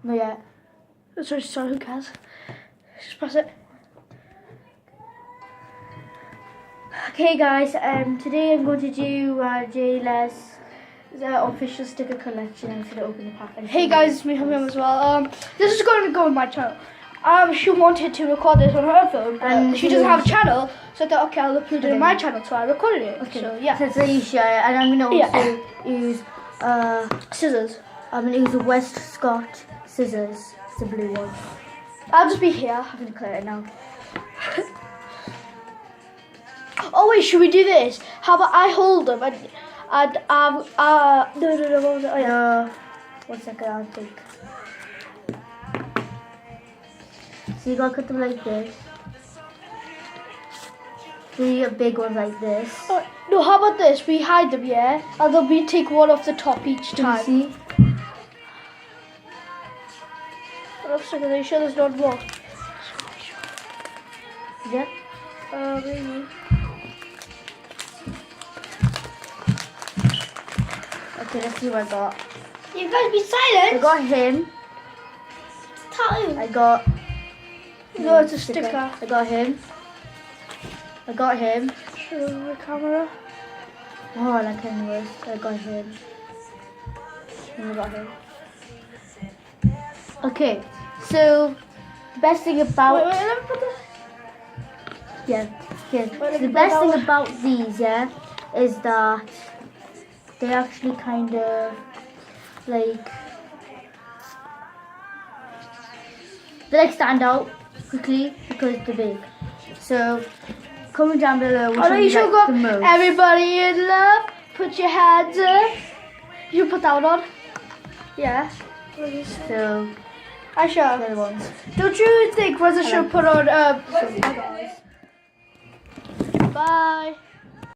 Not yet. Sorry, who cares? Just press it. Okay guys, today I'm going to do Jayla's official sticker collection. I'm going to open the pack. Hey guys, it's me, Hamim as well. This is going to go on my channel. She wanted to record this on her phone, but she doesn't have a channel, so I thought, okay, I'll upload it on my channel, so I recorded it. Okay. So yeah. So it's Alicia, and I'm going to also use Scissors. I'm going to use a West Scott scissors. It's a blue one. I'll just be here. I'm going to clear it now. Oh wait, should we do this? How about I hold them and no, what was it? Oh yeah. 1 second, I'll take. So you gotta cut them like this. So you get big ones like this. Oh, no, how about this? We hide them, yeah? And then we take one off the top each time. Can you see? Are you sure there's not more? Yeah. Maybe. Okay, let's see what I got. You guys be I silent. got him. Time. I got. No, it's a sticker. I got him. I got him. Show the camera. Oh, I like him worse. I got him. And I got him. Okay, so the best thing about Wait, let me put this. yeah. Wait, let The me best put thing that about these, yeah, is that they actually kind of like stand out quickly because they're big. So comment down below which Oh no, one you you should like go. the most. Everybody in love, put your hands up. You put that one on. Yeah. So I the shall. other ones. Don't you think Rosa should put on Bye.